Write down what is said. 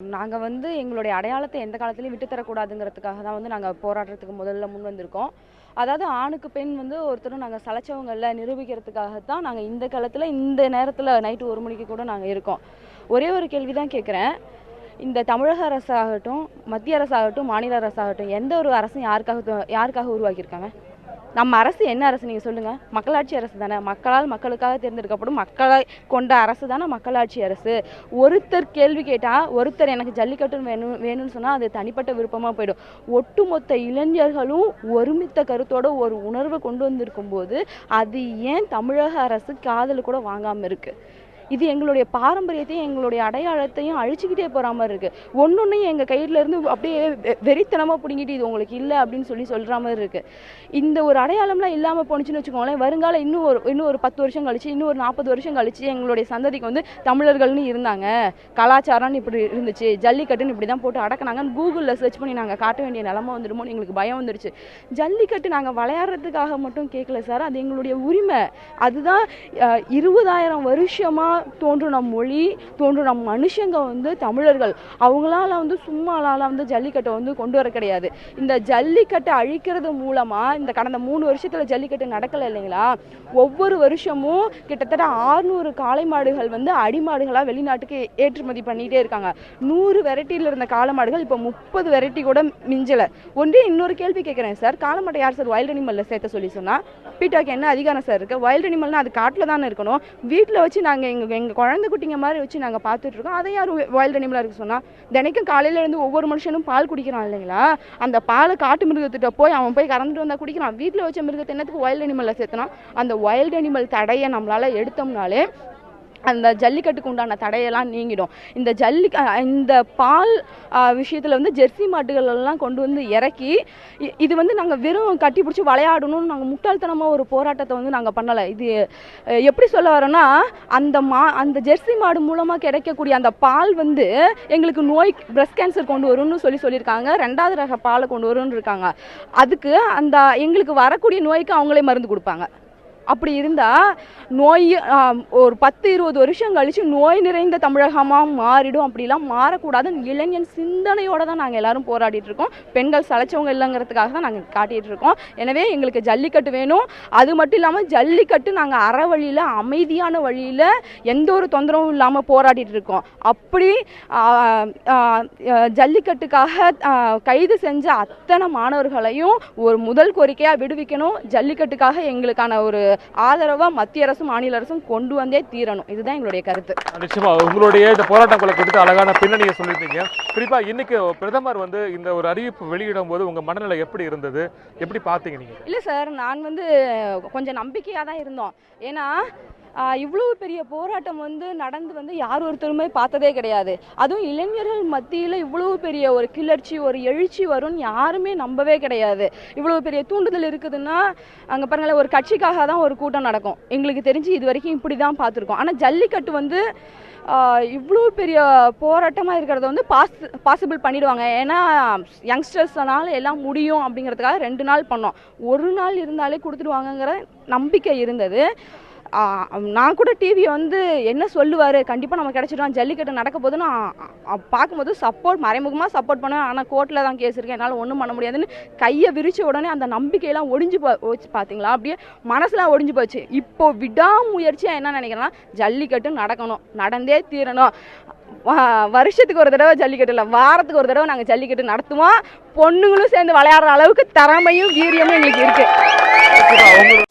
நாங்கள் எங்களுடைய அடையாளத்தை எந்த காலத்துலையும் விட்டு தரக்கூடாதுங்கிறதுக்காக தான் நாங்கள் போராடுறதுக்கு முதல்ல முன் வந்திருக்கோம். அதாவது ஆணுக்கு பெண் ஒருத்தரும் நாங்கள் சலைச்சவங்கள நிரூபிக்கிறதுக்காக தான் நாங்கள் இந்த காலத்தில் இந்த நேரத்தில் நைட்டு 1 மணிக்கு கூட நாங்கள் இருக்கோம். ஒரே ஒரு கேள்வி தான் கேட்குறேன். இந்த தமிழக அரசாகட்டும், மத்திய அரசாகட்டும், மாநில அரசாகட்டும், எந்த ஒரு அரசும் யாருக்காக உருவாக்கியிருக்காங்க? நம்ம அரசு என்ன அரசு நீங்கள் சொல்லுங்கள்? மக்களாட்சி அரசு தானே. மக்களால் மக்களுக்காக தேர்ந்தெடுக்கப்படும் மக்களை கொண்ட அரசு தானே மக்களாட்சி அரசு. ஒருத்தர் கேள்வி கேட்டால், ஒருத்தர் எனக்கு ஜல்லிக்கட்டு வேணும்னு சொன்னால் அது தனிப்பட்ட விருப்பமாக போயிடும். ஒட்டுமொத்த இளைஞர்களும் ஒருமித்த கருத்தோட ஒரு உணர்வை கொண்டு வந்திருக்கும் போது அது ஏன் தமிழக அரசு காதல் கூட வாங்காமல் இருக்குது? இது எங்களுடைய பாரம்பரியத்தையும் எங்களுடைய அடையாளத்தையும் அழிச்சுக்கிட்டே போகிற மாதிரி இருக்குது. ஒன்னொன்னையும் எங்கள் கையிலேருந்து அப்படியே வெறித்தனமாக பிடிங்கிட்டு இது உங்களுக்கு இல்லை அப்படின்னு சொல்கிற மாதிரி இருக்குது. இந்த ஒரு அடையாளம்லாம் இல்லாமல் போணுச்சுன்னு வச்சுக்கோங்களேன், வருங்காலம் இன்னும் ஒரு 10 வருஷம் கழிச்சு, இன்னும் ஒரு 40 வருஷம் கழிச்சு எங்களுடைய சந்ததிக்கு தமிழர்கள்னு இருந்தாங்க, கலாச்சாரம்னு இப்படி இருந்துச்சு, ஜல்லிக்கட்டுன்னு இப்படி தான் போட்டு அடக்கினாங்கன்னு கூகுளில் சர்ச் பண்ணி நாங்கள் காட்ட வேண்டிய நிலமை வந்துடுமோன்னு எங்களுக்கு பயம் வந்துடுச்சு. ஜல்லிக்கட்டு நாங்கள் விளையாடுறதுக்காக மட்டும் கேட்கல சார், அது எங்களுடைய உரிமை. அதுதான் 20,000 வருஷமாக தோன்றுன மொழி, தோன்றுன மனுஷங்க தமிழர்கள். அவங்களால சும்மாலால ஜல்லிக்கட்டை கொண்டு வர கிடையாது. இந்த ஜல்லிக்கட்டை அழிக்கிறது மூலமா இந்த கடந்த 3 வருஷத்துல ஜல்லிக்கட்டு நடக்கல இல்லைங்களா? ஒவ்வொரு வருஷமும் கிட்டத்தட்ட 600 காளை மாடுகள் அடிமாடுகளா வெளிநாட்டுக்கு ஏற்றுமதி பண்ணிட்டே இருக்காங்க. 100 வெரைட்டியில இருந்த காளை மாடுகள் இப்போ 30 வெரைட்டி கூட மிஞ்சல. இன்னொரு கேள்வி கேட்கிறேன் சார், காளை மாட்டை யார் சார் வைல்ட் அனிமல்ல சேர்த்த சொல்லி சொன்னா? பீட்டாக்கு என்ன அதிகாரம் சார் இருக்கு? வைல்ட் அனிமல்னா அது காட்டுல தானே இருக்கணும். வீட்டில் வச்சு நாங்கள் எங்கள் குழந்தை குட்டிங்க மாதிரி வச்சு நாங்கள் பார்த்துட்டு இருக்கோம். அதை யார் வைல்ட் அனிமலாக இருக்கு சொன்னால்? தினைக்கும் காலையில் இருந்து ஒவ்வொரு மனுஷனும் பால் குடிக்கிறான் இல்லைங்களா? அந்த பாலை காட்டு மிருகத்திட்ட அவன் போய் கறந்துட்டு வந்தால் குடிக்கிறான். வீட்டில் வச்ச மிருகத்தை என்னத்துக்கு வைல்ட் அனிமலில் சேர்த்தனா? அந்த வைல்ட் அனிமல் தடையை நம்மளால் எடுத்தோம்னாலே அந்த ஜல்லிக்கட்டுக்கு உண்டான தடையெல்லாம் நீங்கிடும். இந்த பால் விஷயத்தில் ஜெர்சி மாட்டுகள் எல்லாம் கொண்டு இறக்கி இது நாங்கள் வெறும் கட்டி பிடிச்சி விளையாடணும்னு நாங்கள் முட்டாள்தனமாக ஒரு போராட்டத்தை நாங்கள் பண்ணலை. இது எப்படி சொல்ல வரோன்னா, அந்த ஜெர்சி மாடு மூலமாக கிடைக்கக்கூடிய அந்த பால் எங்களுக்கு நோய், பிரஸ்ட் கேன்சர் கொண்டு வரும்னு சொல்லியிருக்காங்க. 2வது ரக பாலை கொண்டு வரும்னு இருக்காங்க. அதுக்கு எங்களுக்கு வரக்கூடிய நோய்க்கு அவங்களே மருந்து கொடுப்பாங்க. அப்படி இருந்தால் நோய் ஒரு 10-20 வருஷம் கழிச்சு நோய் நிறைந்த தமிழகமாக மாறிடும். அப்படிலாம் மாறக்கூடாதுன்னு இளைஞன் சிந்தனையோடு தான் நாங்கள் எல்லாரும் போராடிட்டு இருக்கோம். பெண்கள் சளைச்சவங்க இல்லைங்கிறதுக்காக தான் நாங்கள் காட்டிகிட்டு இருக்கோம். எனவே எங்களுக்கு ஜல்லிக்கட்டு வேணும். அது மட்டும் இல்லாமல் ஜல்லிக்கட்டு நாங்கள் அறவழியில், அமைதியான வழியில், எந்த ஒரு தொந்தரவும் இல்லாமல் போராடிட்டு இருக்கோம். அப்படி ஜல்லிக்கட்டுக்காக கைது செஞ்ச அத்தனை மாணவர்களையும் ஒரு முதல் கோரிக்கையாக விடுவிக்கணும். ஜல்லிக்கட்டுக்காக எங்களுக்கான ஒரு ஆதரவா மத்திய அரசும் மாநில அரசும் கொண்டு வந்தே தீரணும். இதுதான் எங்களுடைய கருத்து. நிச்சயமா உங்களுடைய இந்த போராட்டங்களை குறித்து அழகான பின்னணியை சொல்லியிருந்தீங்க. குறிப்பா இன்னைக்கு பிரதமர் இந்த ஒரு அறிவிப்பு வெளியிடும் போது உங்க மனநிலை எப்படி இருந்தது, எப்படி பார்த்தீங்க நீங்க? இல்ல சார், நான் கொஞ்சம் நம்பிக்கையா தான் இருந்தோம். ஏன்னா இவ்வளவு பெரிய போராட்டம் நடந்து யார் ஒருத்தருமே பார்த்ததே கிடையாது. அதுவும் இளைஞர்கள் மத்தியில் இவ்வளவு பெரிய ஒரு கிளர்ச்சி, ஒரு எழுச்சி வரும்னு யாருமே நம்பவே கிடையாது. இவ்வளவு பெரிய தூண்டுதல் இருக்குதுன்னா அங்கே பாருங்களேன், ஒரு கட்சிக்காக தான் ஒரு கூட்டம் நடக்கும். எங்களுக்கு தெரிஞ்சு இது வரைக்கும் இப்படி தான் பார்த்துருக்கோம். ஆனால் ஜல்லிக்கட்டு இவ்வளோ பெரிய போராட்டமாக இருக்கிறத பாசிபிள் பண்ணிடுவாங்க. ஏன்னா யங்ஸ்டர்ஸ்னால எல்லாம் முடியும் அப்படிங்கிறதுக்காக 2 நாள் பண்ணோம். 1 நாள் இருந்தாலே கொடுத்துடுவாங்கங்கிற நம்பிக்கை இருந்தது. நான் கூட டிவியை என்ன சொல்லுவார், கண்டிப்பாக நம்ம கிடச்சிடும், ஜல்லிக்கட்டு நடக்க போது நான் பார்க்கும்போது மறைமுகமாக சப்போர்ட் பண்ணுவேன். ஆனால் கோர்ட்டில் தான் கேஸ் இருக்கேன், என்னால் ஒன்றும் பண்ண முடியாதுன்னு கையை விரிச்ச உடனே அந்த நம்பிக்கையெல்லாம் ஒடிஞ்சு போச்சு. பார்த்தீங்களா, அப்படியே மனசுலாம் ஒடிஞ்சு போச்சு. இப்போ விடாமுயற்சியாக என்ன நினைக்கிறேன்னா, ஜல்லிக்கட்டு நடக்கணும், நடந்தே தீரணும். வருஷத்துக்கு ஒரு தடவை ஜல்லிக்கட்டு இல்லை, வாரத்துக்கு ஒரு தடவை நாங்கள் ஜல்லிக்கட்டு நடத்துவோம். பொண்ணுங்களும் சேர்ந்து விளையாடுற அளவுக்கு திறமையும் வீரியமும் எங்களுக்கு இருக்குது.